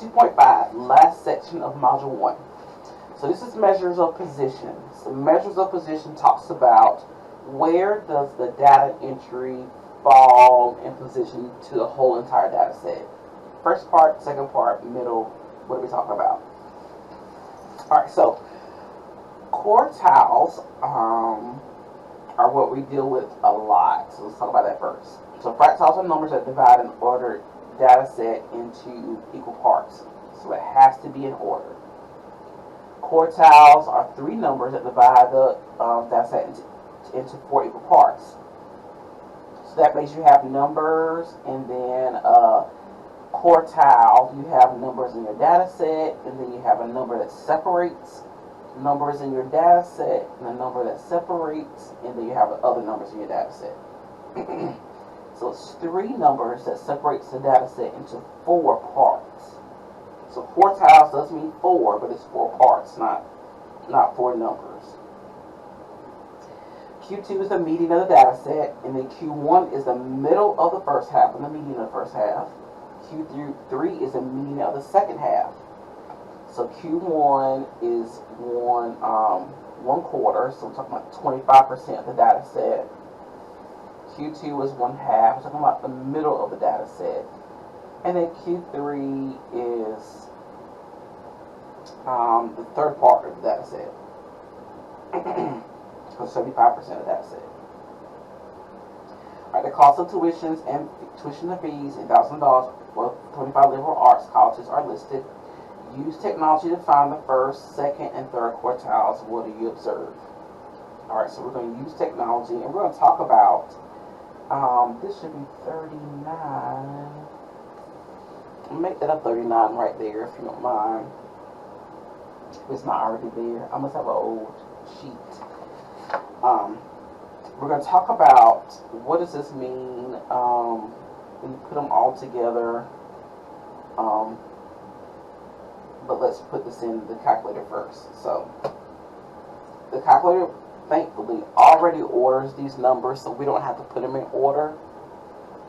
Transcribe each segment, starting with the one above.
2.5, last section of Module 1. So this is measures of position. So measures of position talks about where does the data entry fall in position to the whole entire data set. First part, second part, middle, what are we talking about? Alright, so quartiles are what we deal with a lot. So let's talk about that first. So fractals are numbers that divide an ordered data set into equal parts. So it has to be in order. Quartiles are three numbers that divide the data set into four equal parts. So that makes you have numbers, and then quartile, you have numbers in your data set, and then you have a number that separates numbers in your data set, and a number that separates, and then you have other numbers in your data set. So it's three numbers that separates the data set into four parts. So quartiles does mean four, but it's four parts, not four numbers. Q2 is the median of the data set, and then Q1 is the middle of the first half and the median of the first half. Q3 is the median of the second half. So Q1 is one quarter, so we're talking about 25% of the data set. Q2 is one half, we're talking about the middle of the data set. And then Q3 is the third part of the data set. So 75% of the data set. Alright, the cost of tuition and fees, $1,000 for 25 liberal arts colleges are listed. Use technology to find the first, second, and third quartiles. What do you observe? Alright, so we're going to use technology, and we're going to talk about, this should be 39. I'll make that a 39 right there, if you don't mind. If it's not already there, I must have an old sheet. We're going to talk about what does this mean when you put them all together. But let's put this in the calculator first. So the calculator, thankfully, already orders these numbers, so we don't have to put them in order.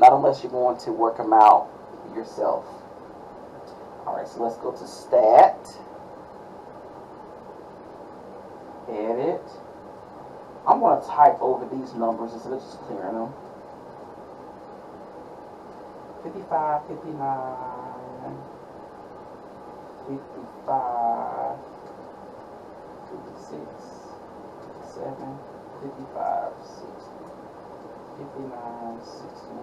Not unless you're going to work them out yourself. Alright, so let's go to Stat. Edit. I'm going to type over these numbers instead of just clearing them. 55, 59, 55, 56, 57, 55, 60, 59, 61,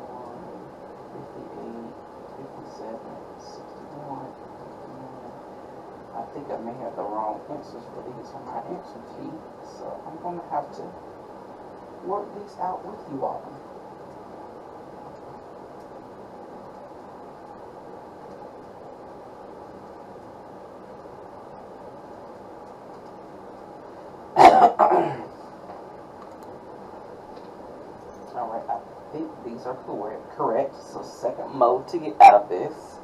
58, 57, 61, 59. I think I may have the wrong answers for these on my answer key, so I'm going to have to work these out with you all. Alright, I think these are correct. So second mode to get out of this.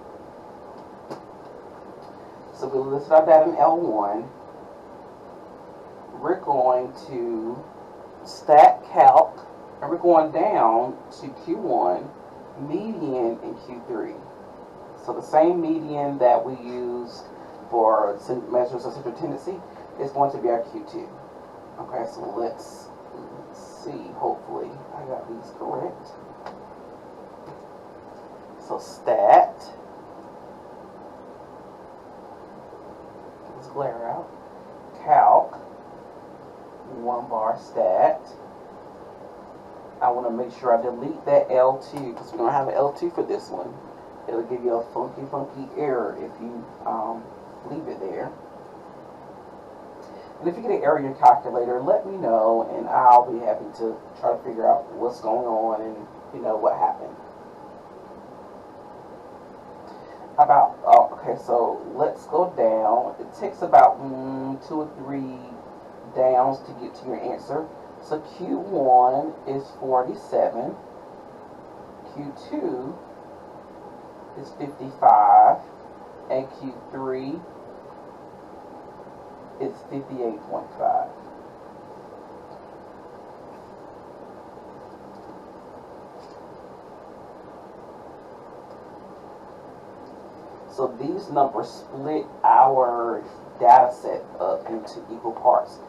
So we listed our data in L1. We're going to stat calc, and we're going down to Q1, median, and Q3. So the same median that we use for measures of central tendency is going to be our Q2. Okay, so let's see. Hopefully I got these correct. So stat. Let's glare out. Calc. One bar stat. I want to make sure I delete that L2 because we don't have an L2 for this one. It'll give you a funky error if you leave it there. And if you get an error in your calculator, let me know, and I'll be happy to try to figure out what's going on and what happened. Okay, so let's go down. It takes about 2 or 3 downs to get to your answer. So Q1 is 47. Q2 is 55. And Q3 is 58.5. So these numbers split our data set up into equal parts.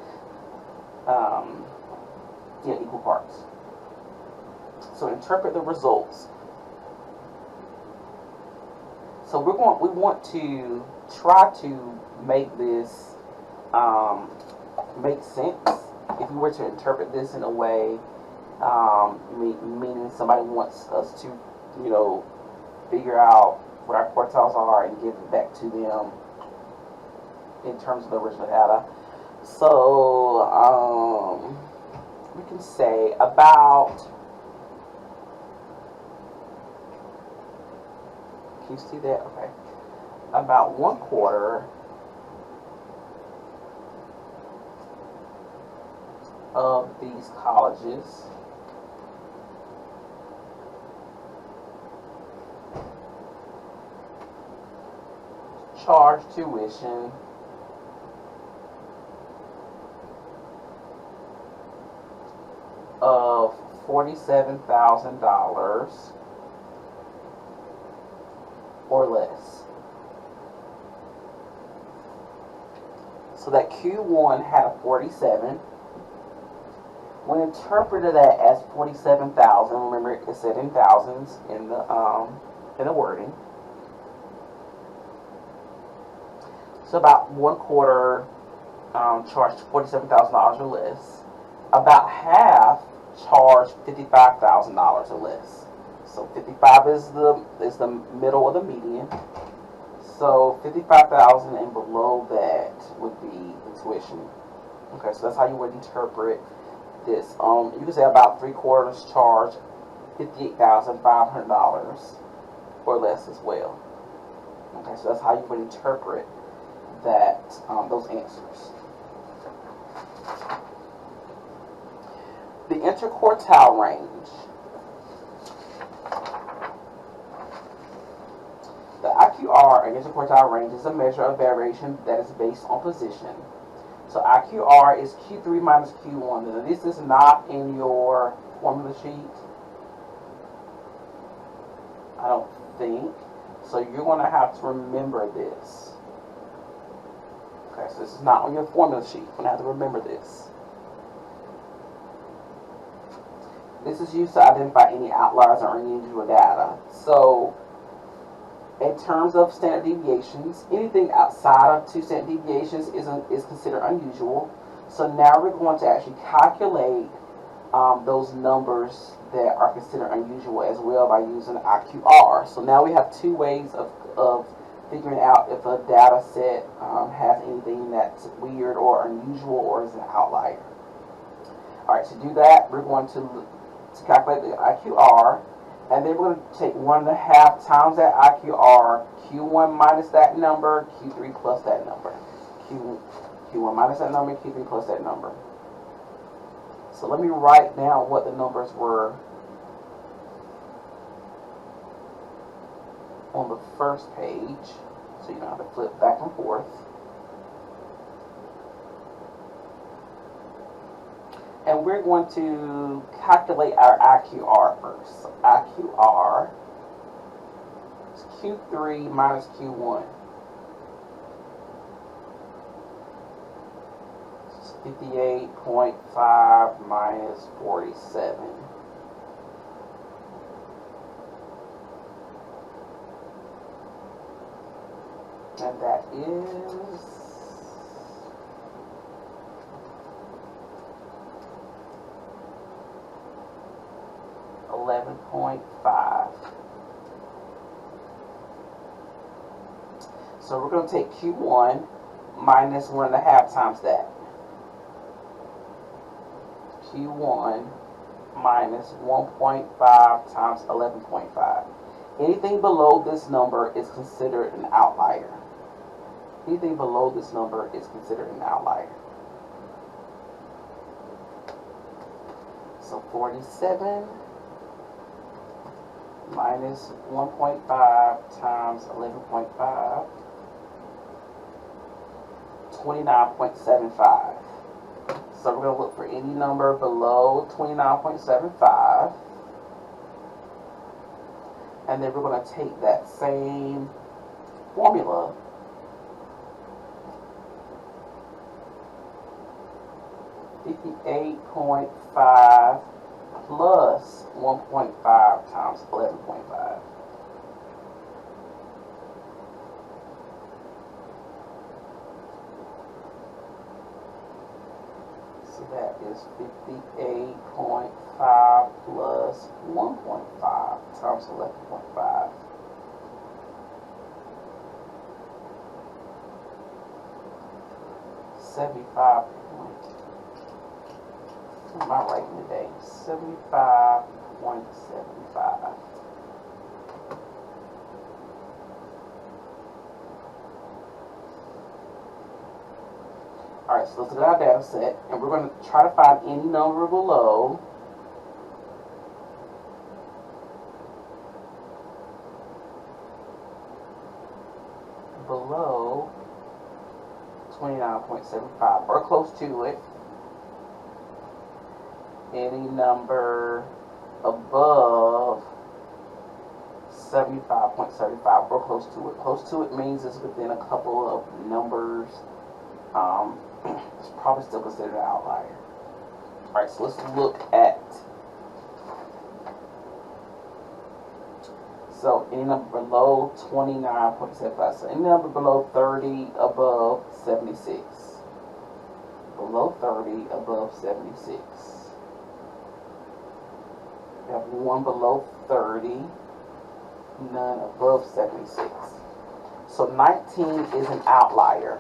Equal parts. So interpret the results. So we want to try to make this make sense. If we were to interpret this in a way, meaning somebody wants us to, figure out what our quartiles are and give it back to them in terms of the original data. So we can say about, can you see that? Okay. About 1/4 of these colleges charge tuition of $47,000 or less. So that Q1 had a 47. We interpreted that as 47,000. Remember, it said in thousands in the wording. So about 1/4 charged $47,000 or less. About half charged $55,000 or less. So 55 is the middle of the median. So 55,000 and below that would be the tuition. Okay, so that's how you would interpret this. You can say about 3/4 charge $58,500 or less as well. Okay, so that's how you would interpret that those answers. The interquartile range. The IQR, or interquartile range, is a measure of variation that is based on position. So IQR is Q3 minus Q1. Now this is not in your formula sheet, I don't think. So you're going to have to remember this. Okay, so this is not on your formula sheet. You're going to have to remember this. This is used to identify any outliers or unusual data. So in terms of standard deviations, anything outside of 2 standard deviations is considered unusual. So now we're going to actually calculate those numbers that are considered unusual as well by using IQR. So now we have 2 ways of figuring out if a data set has anything that's weird or unusual or is an outlier. Alright, to do that, we're going to calculate the IQR, and then we're going to take 1.5 times that IQR, Q1 minus that number, Q3 plus that number. Q1 minus that number, Q3 plus that number. So let me write down what the numbers were on the first page, so you don't have to flip back and forth. And we're going to calculate our IQR first. So IQR is Q3 minus Q1. It's 58.5 minus 47. And that is 11.5. So we're going to take Q1 minus 1.5 times that. Q1 minus 1.5 times 11.5. Anything below this number is considered an outlier. Anything below this number is considered an outlier. So 47 minus 1.5 times 11.5, 29.75. So we're going to look for any number below 29.75. And then we're going to take that same formula. $58.5 plus 1.5 times 11.5. So that is 58.5 plus 1.5 times 11.5. What am I writing today? 75.75. Alright, so let's look at our data set, and we're going to try to find any number below below 29.75 or close to it. Any number above 75.75 or close to it. Close to it means it's within a couple of numbers. It's probably still considered an outlier. Alright, so let's look at, so any number below 29.75. So any number below 30 above 76. Below 30 above 76. We have one below 30, none above 76. So 19 is an outlier.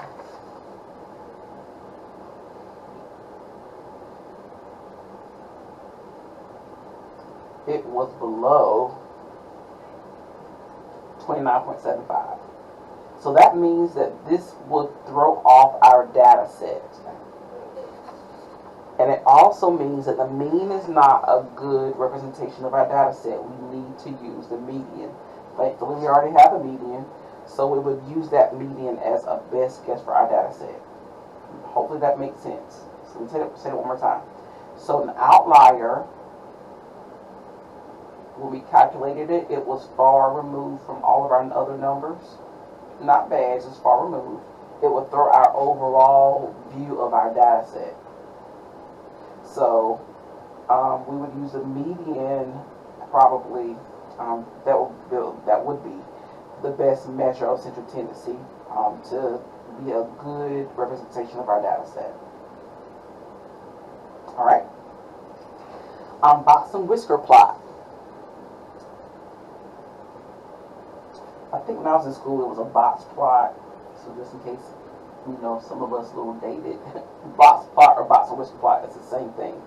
It was below 29.75. So that means that this would throw off our data set. And it also means that the mean is not a good representation of our data set. We need to use the median. Thankfully, we already have a median, so we would use that median as a best guess for our data set. Hopefully that makes sense. So let me say it one more time. So an outlier, when we calculated it, it was far removed from all of our other numbers. Not bad, just far removed. It would throw our overall view of our data set. So we would use a median, probably. That would be the best measure of central tendency to be a good representation of our data set. All right. Box and whisker plot. I think when I was in school, it was a box plot. So just in case, some of us a little dated, box plot or box and whisker plot, it's the same thing.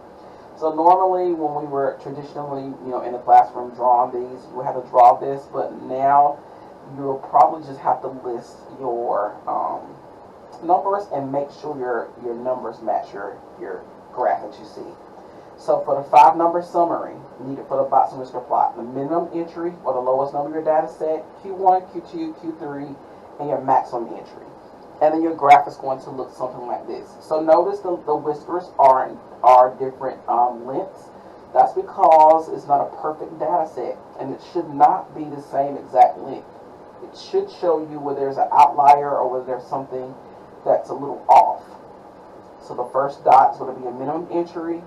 So normally when we were traditionally, in the classroom drawing these, you would have to draw this, but now you'll probably just have to list your numbers and make sure your numbers match your graph that you see. So for the 5-number summary needed for the box and whisker plot, the minimum entry or the lowest number of your data set, Q1, Q2, Q3, and your maximum entry. And then your graph is going to look something like this. So notice the whiskers are different lengths. That's because it's not a perfect data set, and it should not be the same exact length. It should show you where there's an outlier or where there's something that's a little off. So the first dot is going to be a minimum entry.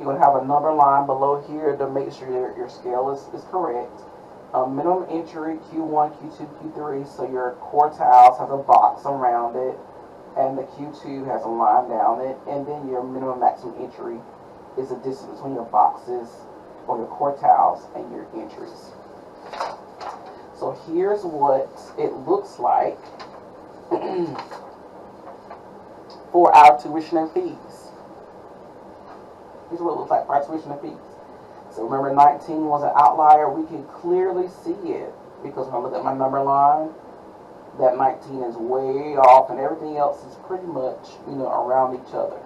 You're going to have a number line below here to make sure your scale is correct. Minimum entry, Q1, Q2, Q3, so your quartiles have a box around it, and the Q2 has a line down it, and then your minimum maximum entry is the distance between your boxes or your quartiles and your entries. So here's what it looks like for our tuition and fees. Here's what it looks like for our tuition and fees. So remember, 19 was an outlier. We can clearly see it because when I look at my number line, that 19 is way off and everything else is pretty much, around each other.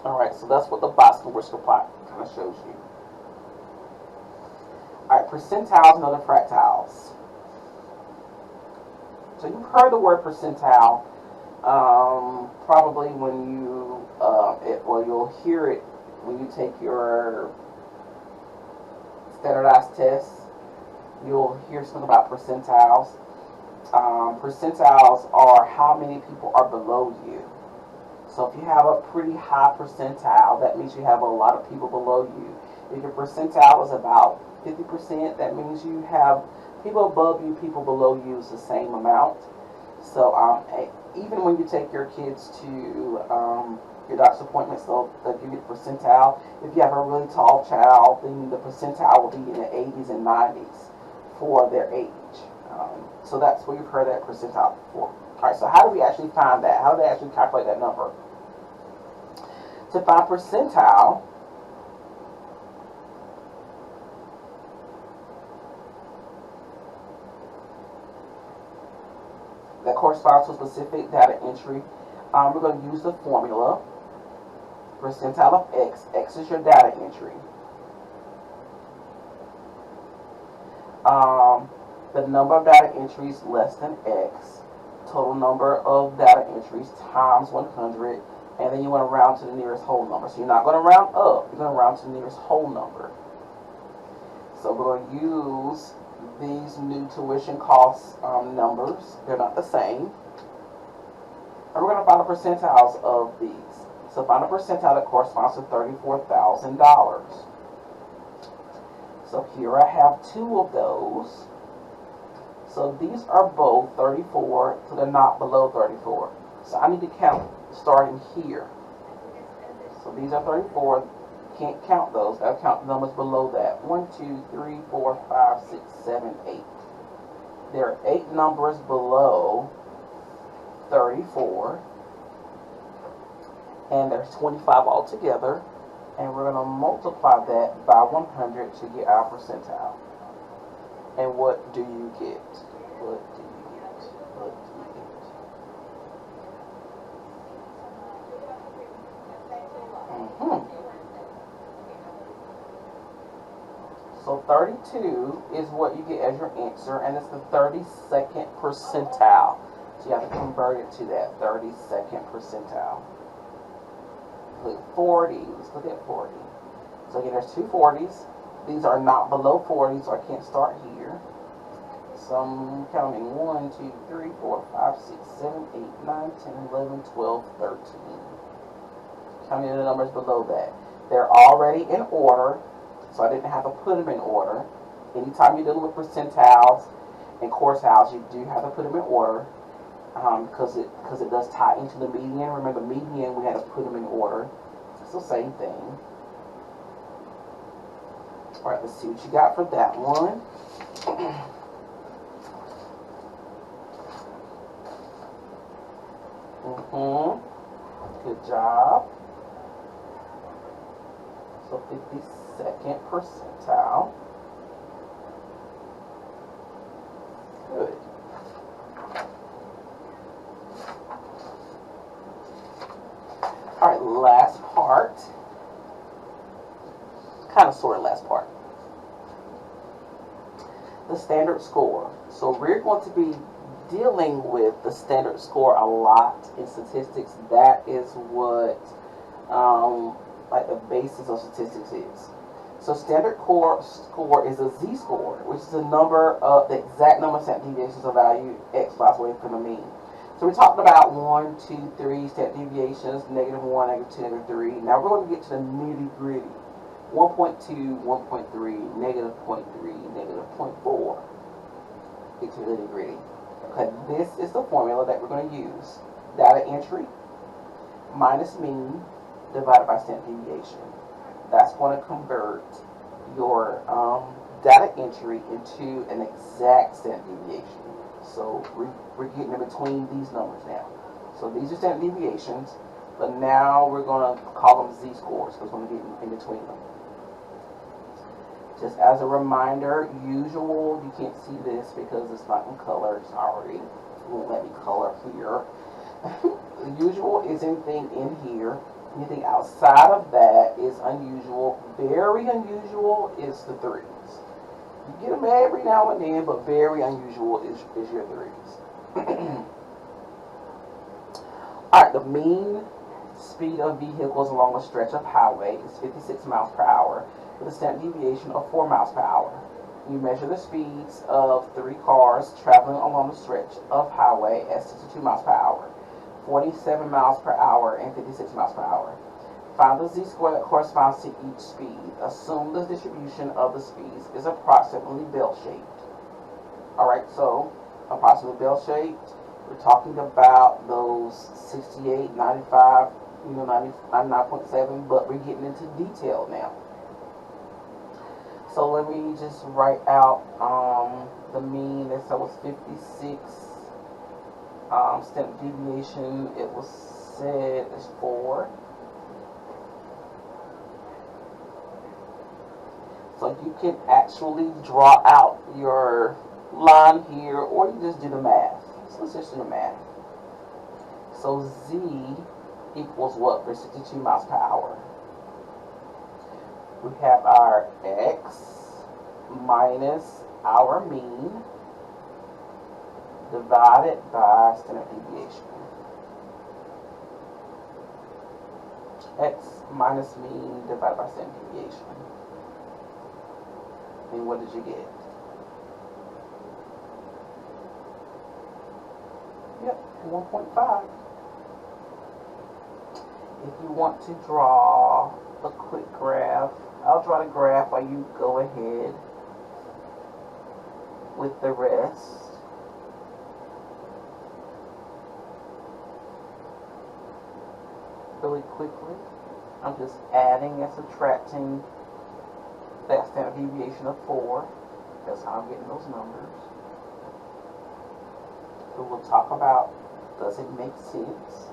All right, so that's what the box and whisker plot kind of shows you. All right, percentiles and other fractiles. So you've heard the word percentile probably when you'll hear it when you take your standardized tests. You'll hear something about percentiles. percentiles are how many people are below you. So if you have a pretty high percentile, that means you have a lot of people below you. If your percentile is about 50%, that means you have people above you, people below you is the same amount. So even when you take your kids to your doctor's appointments, they'll give you the percentile. If you have a really tall child, then the percentile will be in the 80s and 90s for their age. So that's where you've heard that percentile before. Alright, so how do we actually find that? How do they actually calculate that number? To find percentile, that corresponds to a specific data entry, we're going to use the formula. Percentile of x. X is your data entry. The number of data entries less than x. Total number of data entries times 100. And then you want to round to the nearest whole number. So you're not going to round up. You're going to round to the nearest whole number. So we're going to use these new tuition cost numbers. They're not the same. And we're going to find the percentiles of these. So find a percentile that corresponds to $34,000. So here I have two of those. So these are both 34, so they're not below 34. So I need to count starting here. So these are 34. Can't count those. I'll count the numbers below that. 1, 2, 3, 4, 5, 6, 7, 8. There are 8 numbers below 34. And there's 25 altogether. And we're going to multiply that by 100 to get our percentile. And what do you get? What do you get? What do you get? So 32 is what you get as your answer, and it's the 32nd percentile. So you have to convert it to that 32nd percentile. Look, 40. Let's look at 40. So again, there's two 40s. These are not below 40, so I can't start here. So I'm counting 1, 2, 3, 4, 5, 6, 7, 8, 9, 10, 11, 12, 13. Counting the numbers below that. They're already in order, so I didn't have to put them in order. Anytime you're dealing with percentiles and quartiles, you do have to put them in order because it does tie into the median. Remember, median, we had to put them in order. It's the same thing. Alright, let's see what you got for that one. Good job. So 52nd percentile. Good. Alright, last part. Kind of sort of last part. The standard score. So we're going to be dealing with the standard score a lot in statistics. That is what like the basis of statistics is. So standard score is a z-score, which is the number of the exact number of standard deviations of value x lies away from the mean. So we talked about 1, 2, 3 standard deviations, -1, -2, -3. Now we're going to get to the nitty gritty. 1.2, 1.3, -0.3, -0.4. Get to the nitty gritty. Okay, this is the formula that we're going to use. Data entry minus mean divided by standard deviation. That's going to convert your data entry into an exact standard deviation. So we're getting in between these numbers now. So these are standard deviations, but now we're going to call them z-scores because we're going to get in between them. Just as a reminder, usual, you can't see this because it's not in color, sorry. It won't let me color here. Usual is anything in here. Anything outside of that is unusual. Very unusual is the threes. You get them every now and then, but very unusual is your threes. Alright, the mean speed of vehicles along a stretch of highway is 56 miles per hour with a standard deviation of 4 miles per hour. You measure the speeds of 3 cars traveling along the stretch of highway at 62 miles per hour, 47 miles per hour, and 56 miles per hour. Find the z-score that corresponds to each speed. Assume the distribution of the speeds is approximately bell-shaped. Alright, so approximately bell-shaped. We're talking about those 68, 95, 99.7, but we're getting into detail now. So let me just write out the mean. That was 56. Standard deviation, it was said is 4. So you can actually draw out your line here, or you just do the math. So let's just do the math. So Z equals what for 62 miles per hour? We have our X minus our mean divided by standard deviation. X minus mean divided by standard deviation. And what did you get? Yep, 1.5. If you want to draw a quick graph, I'll draw the graph while you go ahead with the rest. Really quickly, I'm just adding and subtracting that standard deviation of 4. That's how I'm getting those numbers. So we'll talk about, does it make sense?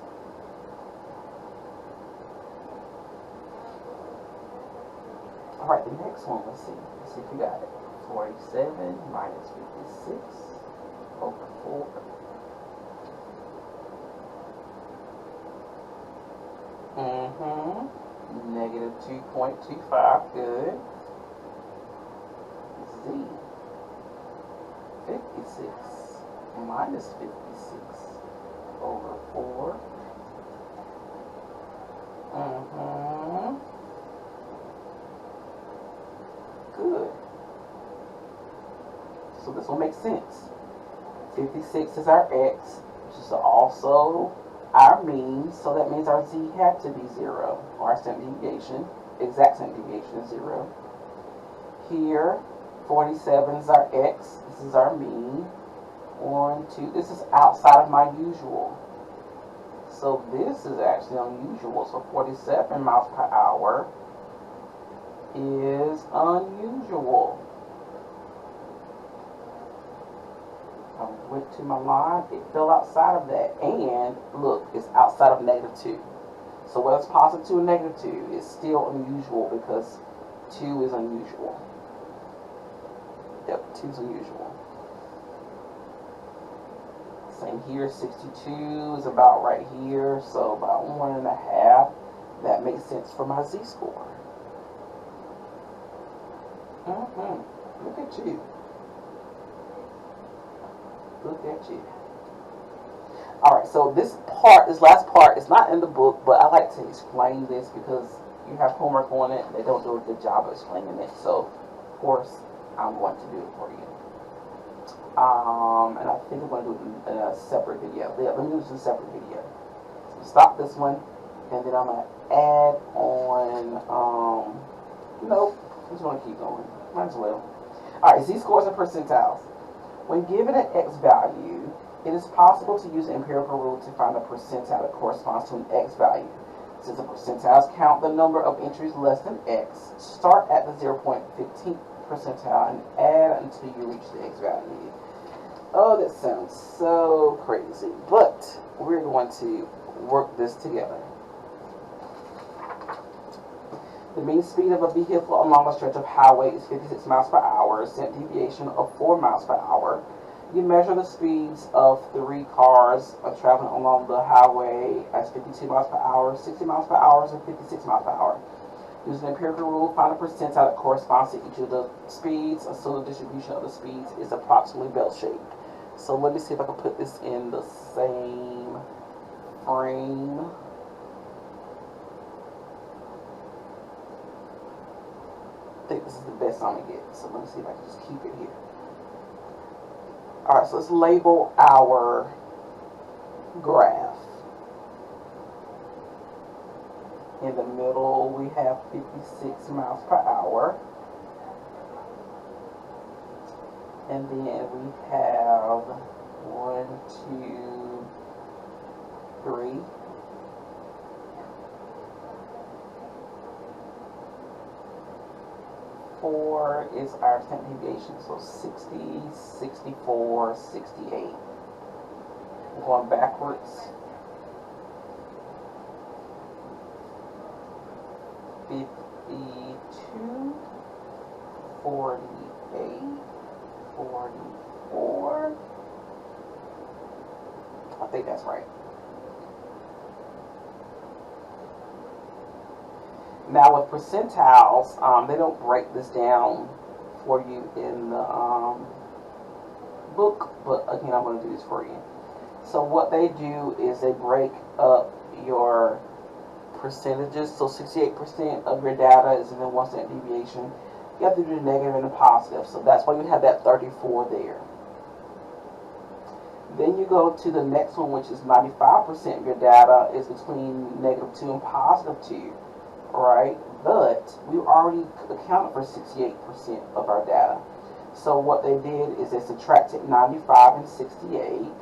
Alright, the next one, let's see if you got it. 47 minus 56 over 4. Negative 2.25, good. Z, 56 minus 56 over 4. Good. So this will make sense. 56 is our X, which is also our mean, so that means our Z had to be 0, or our standard deviation, exact standard deviation is 0. Here, 47 is our X, this is our mean. 1, 2, this is outside of my usual. So this is actually unusual, so 47 miles per hour is unusual. I went to my line, it fell outside of that, and look, it's outside of negative 2. So whether it's positive 2 or negative 2, it's still unusual because 2 is unusual. Yep, 2 is unusual. Same here, 62 is about right here, so about 1.5. That makes sense for my z-score. Look at you. Look at you. Alright, so this last part is not in the book, but I like to explain this because you have homework on it. They don't do a good job of explaining it, so of course I'm going to do it for you. And I think I'm going to do it in a separate video. Yeah, let me do this in a separate video. So stop this one, and then I'm going to add on, nope, I'm just going to keep going. Might as well. Alright, z-scores and percentiles. When given an x value, it is possible to use the empirical rule to find a percentile that corresponds to an x value. Since the percentiles count the number of entries less than x, start at the 0.15th percentile and add until you reach the x value. Oh, that sounds so crazy, but we're going to work this together. The mean speed of a vehicle along a stretch of highway is 56 miles per hour, standard deviation of 4 miles per hour. You measure the speeds of 3 cars traveling along the highway as 52 miles per hour, 60 miles per hour, and 56 miles per hour. Using the empirical rule, find a percentile that corresponds to each of the speeds, so the distribution of the speeds is approximately bell-shaped. So let me see if I can put this in the same frame. think this is the best I'm going to get. So let me see if I can just keep it here. Alright, so let's label our graph. In the middle, we have 56 miles per hour. And then we have 1, 2, 3. Four is our standard deviation, so 60, 64, 68. We're going backwards. 52, 48, 44. I think that's right. Now with percentiles, they don't break this down for you in the book, but again, I'm going to do this for you. So what they do is they break up your percentages. So 68% of your data is in the 1 standard deviation. You have to do the negative and the positive. So that's why you have that 34 there. Then you go to the next one, which is 95% of your data is between -2 and +2. Right, but we already accounted for 68% of our data. So what they did is they subtracted 95 and 68.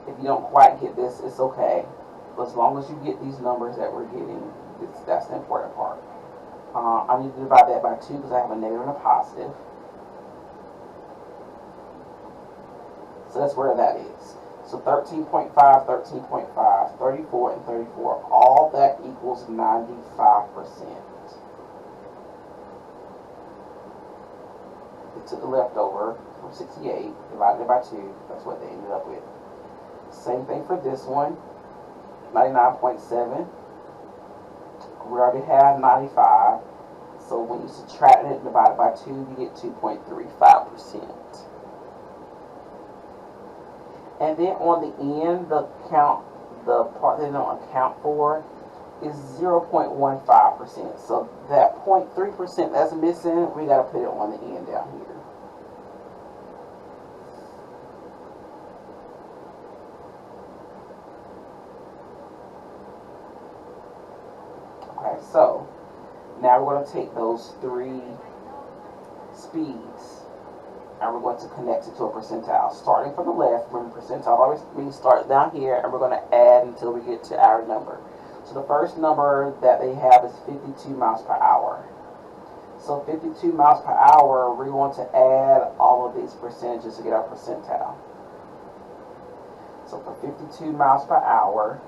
If you don't quite get this, it's okay. But as long as you get these numbers that we're getting, that's the important part. I need to divide that by 2 because I have a negative and a positive. So that's where that is. So 13.5, 13.5, 34, and 34. All that equals 95%. They took the leftover from 68, divided it by 2. That's what they ended up with. Same thing for this one. 99.7. We already have 95. So when you subtract it and divide it by 2, you get 2.35%. And then on the end, the part they don't account for is 0.15%. So that 0.3% that's missing, we got to put it on the end down here. Okay, so now we're going to take those 3 speeds and we're going to connect it to a percentile. Starting from the left, remember percentile always means start down here, and we're going to add until we get to our number. So the first number that they have is 52 miles per hour. So 52 miles per hour, we're going to add all of these percentages to get our percentile. So for 52 miles per hour,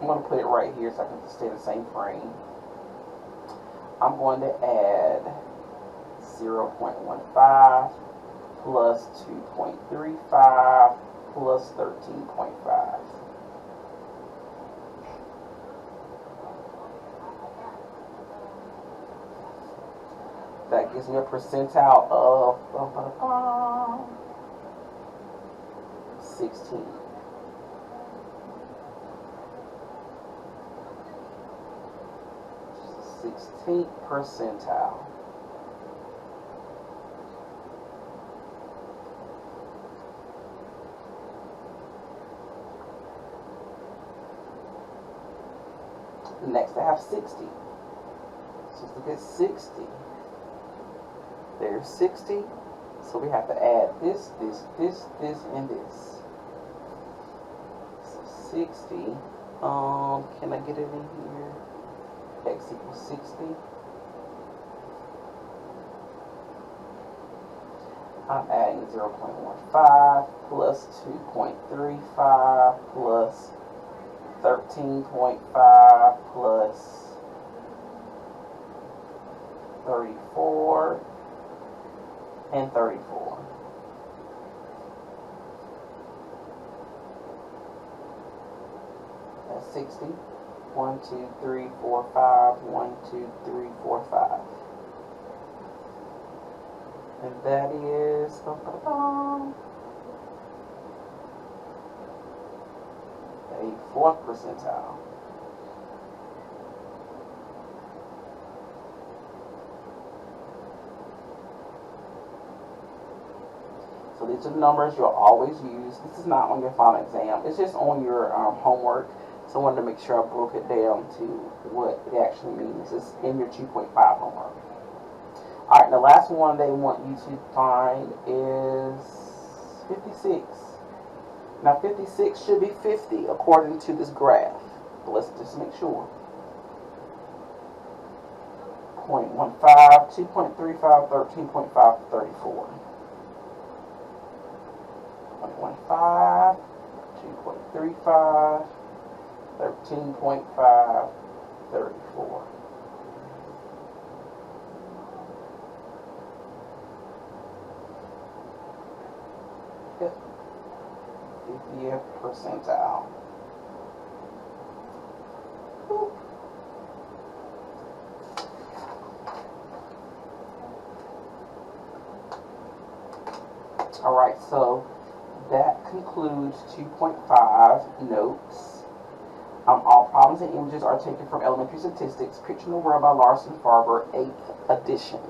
I'm going to put it right here so I can stay in the same frame. I'm going to add 0.15 plus 2.35 plus 13.5. That gives me a percentile of 16. Sixteenth percentile. Next I have 60. So let's look at 60. There's 60. So we have to add this, and this. So 60. Can I get it in here? X equals 60. I'm adding 0.15 plus 2.35 plus 13.5 plus 34 and 34. That's 60. 1, 2, 3, 4, 5. 1, 2, 3, 4, 5. And that is a fourth percentile. So these are the numbers you'll always use. This is not on your final exam. It's just on your homework. So I wanted to make sure I broke it down to what it actually means. It's in your 2.5 homework. Alright, the last one they want you to find is 56. Now 56 should be 50 according to this graph. But let's just make sure. 0.15, 2.35, 13.5, 34. 0.15, 2.35, 13.5, 34. Yep. 50th percentile. Boop. Alright, so that concludes 2.5 notes. All problems and images are taken from Elementary Statistics, Picture the World by Larson Farber, 8th edition.